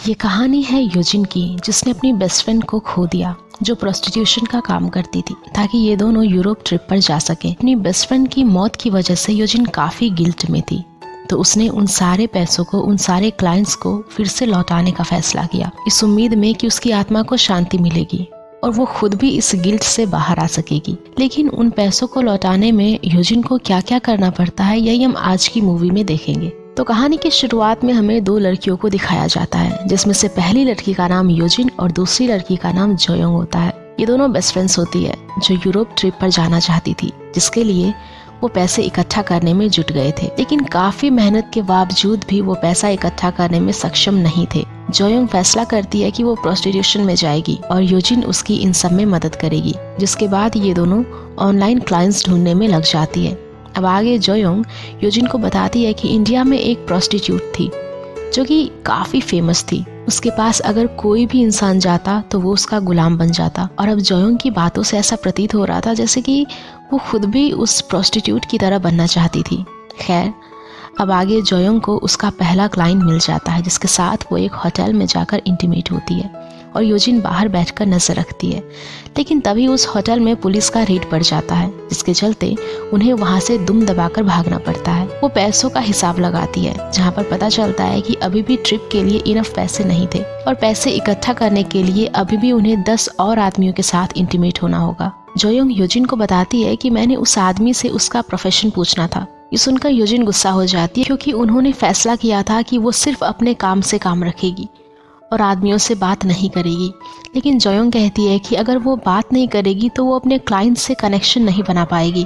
ये कहानी है यूजिन की, जिसने अपनी बेस्ट फ्रेंड को खो दिया जो प्रोस्टिट्यूशन का काम करती थी, ताकि ये दोनों यूरोप ट्रिप पर जा सके। अपनी बेस्ट फ्रेंड की मौत की वजह से यूजिन काफी गिल्ट में थी, तो उसने उन सारे पैसों को, उन सारे क्लाइंट्स को फिर से लौटाने का फैसला किया, इस उम्मीद में कि उसकी आत्मा को शांति मिलेगी और वो खुद भी इस गिल्ट से बाहर आ सकेगी। लेकिन उन पैसों को लौटाने में यूजिन को क्या क्या करना पड़ता है, यही हम आज की मूवी में देखेंगे। तो कहानी की शुरुआत में हमें दो लड़कियों को दिखाया जाता है, जिसमें से पहली लड़की का नाम यूजिन और दूसरी लड़की का नाम जोयोंग होता है। ये दोनों बेस्ट फ्रेंड्स होती है जो यूरोप ट्रिप पर जाना चाहती थी, जिसके लिए वो पैसे इकट्ठा करने में जुट गए थे। लेकिन काफी मेहनत के बावजूद भी वो पैसा इकट्ठा करने में सक्षम नहीं थे। जोयोंग फैसला करती है कि वो प्रोस्टिट्यूशन में जाएगी और यूजिन उसकी इन सब में मदद करेगी, जिसके बाद ये दोनों ऑनलाइन क्लाइंट्स ढूंढने में लग जाती है। अब आगे जोयोंग यूजिन को बताती है कि इंडिया में एक प्रोस्टिट्यूट थी जो कि काफी फेमस थी। उसके पास अगर कोई भी इंसान जाता तो वो उसका गुलाम बन जाता। और अब जोयोंग की बातों से ऐसा प्रतीत हो रहा था जैसे कि वो खुद भी उस प्रोस्टिट्यूट की तरह बनना चाहती थी। खैर, अब आगे जोयोंग को उसका पहला क्लाइंट मिल जाता है, जिसके साथ वो एक होटल में जाकर इंटीमेट होती है और यूजिन बाहर बैठकर नजर रखती है। लेकिन तभी उस होटल में पुलिस का रेड पड़ जाता है, जिसके चलते उन्हें वहां से दुम दबाकर भागना पड़ता है। वो पैसों का हिसाब लगाती है, जहां पर पता चलता है कि अभी भी ट्रिप के लिए इनफ पैसे नहीं थे और पैसे इकट्ठा करने के लिए अभी भी उन्हें 10 और आदमियों के साथ इंटीमेट होना होगा। जोयोंग यूजिन को बताती है कि मैंने उस आदमी से उसका प्रोफेशन पूछना था। ये सुनकर यूजिन गुस्सा हो जाती है, क्योंकि उन्होंने फैसला किया था कि वो सिर्फ अपने काम से काम रखेगी और आदमियों से बात नहीं करेगी। लेकिन जोयोंग कहती है कि अगर वो बात नहीं करेगी तो वो अपने क्लाइंट से कनेक्शन नहीं बना पाएगी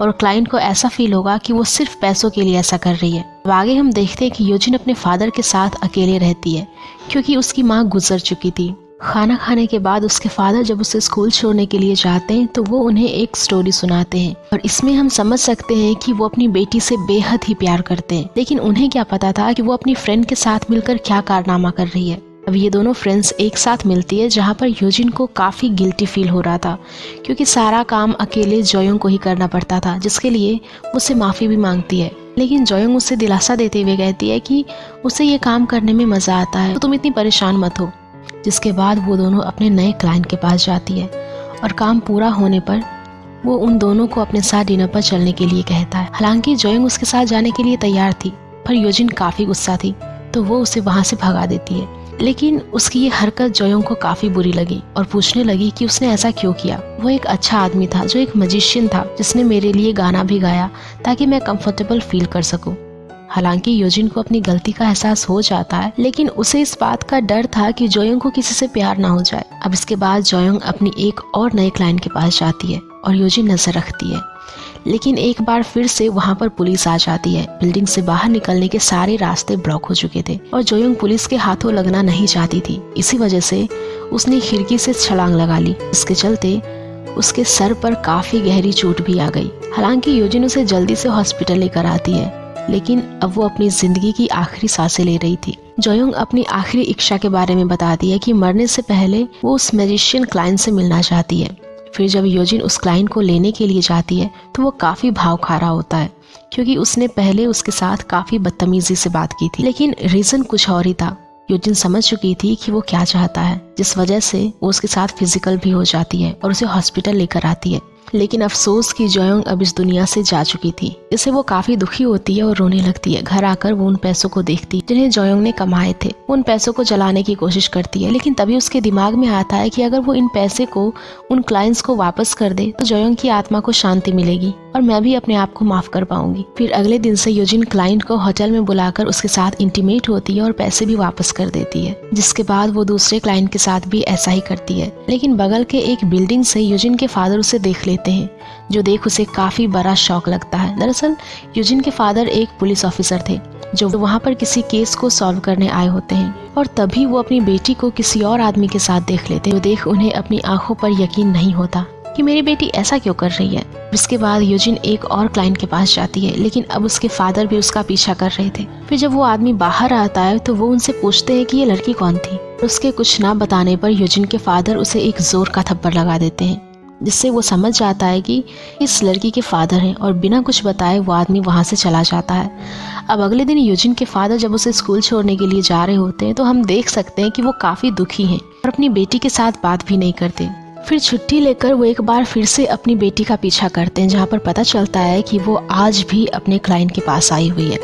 और क्लाइंट को ऐसा फील होगा कि वो सिर्फ पैसों के लिए ऐसा कर रही है। अब आगे हम देखते हैं कि यूजिन अपने फादर के साथ अकेले रहती है, क्योंकि उसकी माँ गुजर चुकी थी। खाना खाने के बाद उसके फादर जब उसे स्कूल छोड़ने के लिए जाते हैं तो वो उन्हें एक स्टोरी सुनाते हैं और इसमें हम समझ सकते हैं कि वो अपनी बेटी से बेहद ही प्यार करते हैं। लेकिन उन्हें क्या पता था कि वो अपनी फ्रेंड के साथ मिलकर क्या कारनामा कर रही है। अब ये दोनों फ्रेंड्स एक साथ मिलती है, जहाँ पर यूजिन को काफी गिल्टी फील हो रहा था, क्योंकि सारा काम अकेले जोयोंग को ही करना पड़ता था, जिसके लिए उससे माफी भी मांगती है। लेकिन जोयोंग उससे दिलासा देते हुए कहती है कि उसे ये काम करने में मजा आता है, तो तुम इतनी परेशान मत हो। जिसके बाद वो दोनों अपने नए क्लाइंट के पास जाती है और काम पूरा होने पर वो उन दोनों को अपने साथ डिनर पर चलने के लिए कहता है। हालांकि जोयोंग उसके साथ जाने के लिए तैयार थी, पर यूजिन काफी गुस्सा थी, तो वो उसे वहां से भगा देती है। लेकिन उसकी ये हरकत जोयोंग को काफी बुरी लगी और पूछने लगी कि उसने ऐसा क्यों किया। वो एक अच्छा आदमी था, जो एक मजिशियन था, जिसने मेरे लिए गाना भी गाया ताकि मैं कंफर्टेबल फील कर सकूं। हालांकि यूजिन को अपनी गलती का एहसास हो जाता है, लेकिन उसे इस बात का डर था कि जोयोंग को किसी से प्यार ना हो जाए। अब इसके बाद जोयोंग अपनी एक और नए क्लाइंट के पास जाती है और यूजिन नजर रखती है। लेकिन एक बार फिर से वहां पर पुलिस आ जाती है। बिल्डिंग से बाहर निकलने के सारे रास्ते ब्लॉक हो चुके थे और जोयोंग पुलिस के हाथों लगना नहीं चाहती थी। इसी वजह से उसने खिड़की से छलांग लगा ली। इसके चलते उसके सर पर काफी गहरी चोट भी आ गई। हालांकि यूजिन उसे जल्दी से हॉस्पिटल लेकर आती है, लेकिन अब वो अपनी जिंदगी की आखिरी सांसें ले रही थी। जोयोंग अपनी आखिरी इच्छा के बारे में बताती है कि मरने से पहले वो उस मैजिशियन क्लाइंट से मिलना चाहती है। फिर जब यूजिन उस क्लाइंट को लेने के लिए जाती है तो वो काफी भाव खा रहा होता है, क्योंकि उसने पहले उसके साथ काफी बदतमीजी से बात की थी। लेकिन रीजन कुछ और ही था। यूजिन समझ चुकी थी कि वो क्या चाहता है, जिस वजह से वो उसके साथ फिजिकल भी हो जाती है और उसे हॉस्पिटल लेकर आती है। लेकिन अफसोस कि जोयोंग अब इस दुनिया से जा चुकी थी। इससे वो काफी दुखी होती है और रोने लगती है। घर आकर वो उन पैसों को देखती जिन्हें जोयोंग ने कमाए थे। वो उन पैसों को जलाने की कोशिश करती है, लेकिन तभी उसके दिमाग में आता है कि अगर वो इन पैसे को उन क्लाइंट्स को वापस कर दे तो जोयोंग की आत्मा को शांति मिलेगी और मैं भी अपने आप को माफ कर पाऊंगी। फिर अगले दिन से यूजिन क्लाइंट को होटल में बुलाकर उसके साथ इंटीमेट होती है और पैसे भी वापस कर देती है। जिसके बाद वो दूसरे क्लाइंट के साथ भी ऐसा ही करती है। लेकिन बगल के एक बिल्डिंग से यूजिन के फादर उसे देख लेते हैं, जो देख उसे काफी बड़ा शौक लगता है। दरअसल यूजिन के फादर एक पुलिस ऑफिसर थे जो वहाँ पर किसी केस को सॉल्व करने आए होते हैं, और तभी वो अपनी बेटी को किसी और आदमी के साथ देख लेते हैं। जो देख उन्हें अपनी आंखों पर यकीन नहीं होता कि मेरी बेटी ऐसा क्यों कर रही है। इसके बाद यूजिन एक और क्लाइंट के पास जाती है, लेकिन अब उसके फादर भी उसका पीछा कर रहे थे। फिर जब वो आदमी बाहर आता है तो वो उनसे पूछते हैं कि ये लड़की कौन थी। उसके कुछ ना बताने पर यूजिन के फादर उसे एक जोर का थप्पड़ लगा देते हैं, जिससे वो समझ जाता है कि इस लड़की के फादर हैं, और बिना कुछ बताए वो आदमी वहाँ से चला जाता है। अब अगले दिन यूजिन के फादर जब उसे स्कूल छोड़ने के लिए जा रहे होते हैं तो हम देख सकते हैं कि वो काफी दुखी हैं और अपनी बेटी के साथ बात भी नहीं करते। फिर छुट्टी लेकर वो एक बार फिर से अपनी बेटी का पीछा करते हैं, जहाँ पर पता चलता है कि वो आज भी अपने क्लाइंट के पास आई हुई है।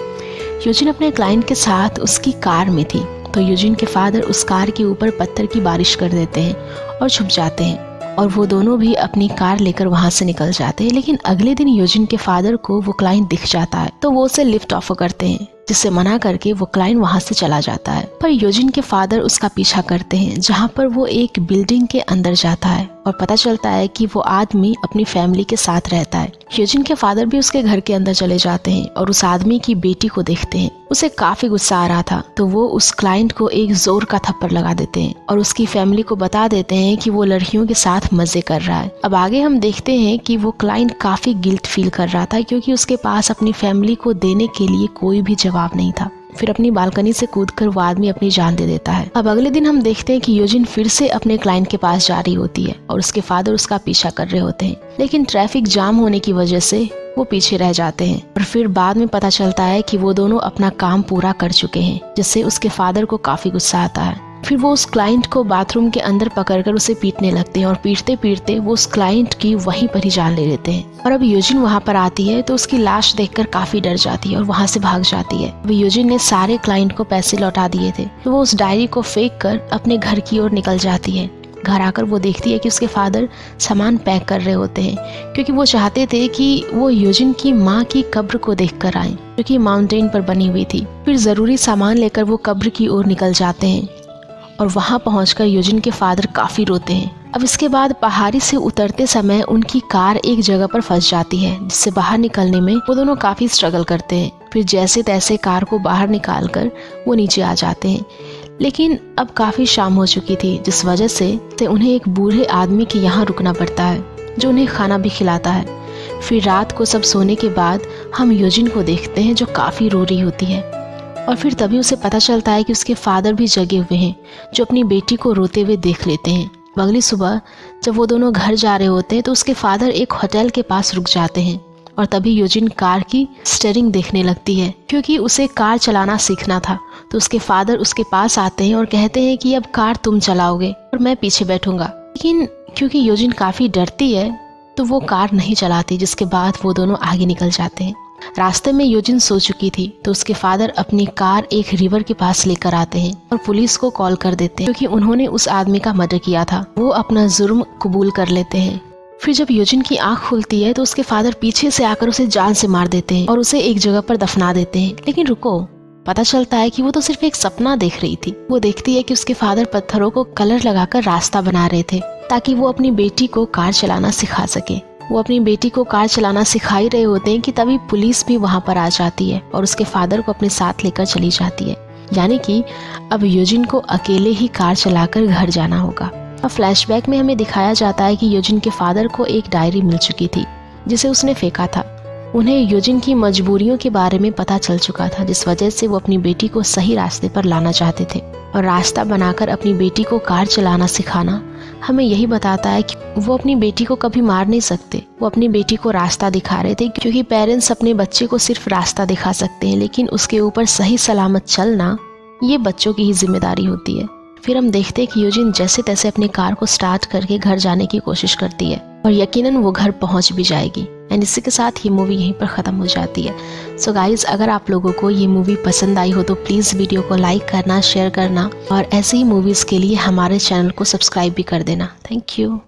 यूजिन अपने क्लाइंट के साथ उसकी कार में थी, तो यूजिन के फादर उस कार के ऊपर पत्थर की बारिश कर देते हैं और छुप जाते हैं और वो दोनों भी अपनी कार लेकर वहां से निकल जाते हैं। लेकिन अगले दिन यूजिन के फादर को वो क्लाइंट दिख जाता है, तो वो उसे लिफ्ट ऑफर करते हैं, जिससे मना करके वो क्लाइंट वहां से चला जाता है। पर यूजिन के फादर उसका पीछा करते हैं, जहां पर वो एक बिल्डिंग के अंदर जाता है और पता चलता है कि वो आदमी अपनी फैमिली के साथ रहता है। यूजिन के फादर भी उसके घर के अंदर चले जाते हैं और उस आदमी की बेटी को देखते हैं। उसे काफी गुस्सा आ रहा था, तो वो उस क्लाइंट को एक जोर का थप्पड़ लगा देते हैं और उसकी फैमिली को बता देते हैं कि वो लड़कियों के साथ मजे कर रहा है। अब आगे हम देखते हैं कि वो क्लाइंट काफी गिल्ट फील कर रहा था, क्योंकि उसके पास अपनी फैमिली को देने के लिए कोई भी जवाब नहीं था। फिर अपनी बालकनी से कूदकर वो आदमी अपनी जान दे देता है। अब अगले दिन हम देखते हैं कि यूजिन फिर से अपने क्लाइंट के पास जा रही होती है और उसके फादर उसका पीछा कर रहे होते हैं, लेकिन ट्रैफिक जाम होने की वजह से वो पीछे रह जाते हैं। और फिर बाद में पता चलता है कि वो दोनों अपना काम पूरा कर चुके हैं, जिससे उसके फादर को काफी गुस्सा आता है। फिर वो उस क्लाइंट को बाथरूम के अंदर पकड़कर उसे पीटने लगते हैं और पीटते पीटते वो उस क्लाइंट की वहीं पर ही जान ले लेते हैं। और अब यूजिन वहां पर आती है तो उसकी लाश देखकर काफी डर जाती है और वहां से भाग जाती है। अब यूजिन ने सारे क्लाइंट को पैसे लौटा दिए थे, तो वो उस डायरी को फेंक कर अपने घर की ओर निकल जाती है। घर आकर वो देखती है कि उसके फादर सामान पैक कर रहे होते हैं, क्योंकि वो चाहते थे कि वो यूजिन की माँ की कब्र को देख कर आए, जो कि माउंटेन पर बनी हुई थी। फिर जरूरी सामान लेकर वो कब्र की ओर निकल जाते हैं और वहां पहुंचकर यूजिन के फादर काफी रोते हैं। अब इसके बाद पहाड़ी से उतरते समय उनकी कार एक जगह पर फंस जाती है, जिससे बाहर निकलने में वो दोनों काफी स्ट्रगल करते हैं। फिर जैसे तैसे कार को बाहर निकालकर वो नीचे आ जाते हैं, लेकिन अब काफी शाम हो चुकी थी, जिस वजह से उन्हें एक बूढ़े आदमी के यहाँ रुकना पड़ता है, जो उन्हें खाना भी खिलाता है। फिर रात को सब सोने के बाद हम यूजिन को देखते हैं, जो काफी रो रही होती है। और फिर तभी उसे पता चलता है कि उसके फादर भी जगे हुए हैं, जो अपनी बेटी को रोते हुए देख लेते हैं। अगली सुबह जब वो दोनों घर जा रहे होते हैं तो उसके फादर एक होटल के पास रुक जाते हैं और तभी यूजिन कार की स्टीयरिंग देखने लगती है, क्योंकि उसे कार चलाना सीखना था। तो उसके फादर उसके पास आते हैं और कहते हैं कि अब कार तुम चलाओगे और मैं पीछे बैठूंगा। लेकिन क्योंकि यूजिन काफी डरती है तो वो कार नहीं चलाती, जिसके बाद वो दोनों आगे निकल जाते हैं। रास्ते में यूजिन सो चुकी थी, तो उसके फादर अपनी कार एक रिवर के पास लेकर आते हैं और पुलिस को कॉल कर देते हैं, क्योंकि उन्होंने उस आदमी का मर्डर किया था। वो अपना जुर्म कबूल कर लेते हैं। फिर जब यूजिन की आंख खुलती है तो उसके फादर पीछे से आकर उसे जान से मार देते हैं और उसे एक जगह पर दफना देते हैं। लेकिन रुको, पता चलता है कि वो तो सिर्फ एक सपना देख रही थी। वो देखती है कि उसके फादर पत्थरों को कलर लगाकर रास्ता बना रहे थे, ताकि वो अपनी बेटी को कार चलाना सिखा सके। वो अपनी बेटी को कार चलाना सिखा ही रहे होते हैं कि तभी पुलिस भी वहां पर आ जाती है और उसके फादर को अपने साथ लेकर चली जाती है। यानी कि अब यूजिन को अकेले ही कार चलाकर घर जाना होगा। अब फ्लैशबैक में हमें दिखाया जाता है कि यूजिन के फादर को एक डायरी मिल चुकी थी, जिसे उसने फेंका था। उन्हें यूजिन की मजबूरियों के बारे में पता चल चुका था, जिस वजह से वो अपनी बेटी को सही रास्ते पर लाना चाहते थे। और रास्ता बनाकर अपनी बेटी को कार चलाना सिखाना हमें यही बताता है कि वो अपनी बेटी को कभी मार नहीं सकते। वो अपनी बेटी को रास्ता दिखा रहे थे, क्योंकि पेरेंट्स अपने बच्चे को सिर्फ रास्ता दिखा सकते हैं, लेकिन उसके ऊपर सही सलामत चलना ये बच्चों की ही जिम्मेदारी होती है। फिर हम देखते हैं कि यूजिन जैसे तैसे अपनी कार को स्टार्ट करके घर जाने की कोशिश करती है और यकीनन वो घर पहुंच भी जाएगी। एंड इसी के साथ ये मूवी यहीं पर ख़त्म हो जाती है। सो गाइज, अगर आप लोगों को ये मूवी पसंद आई हो तो प्लीज़ वीडियो को लाइक करना, शेयर करना और ऐसे ही मूवीज़ के लिए हमारे चैनल को सब्सक्राइब भी कर देना। Thank you.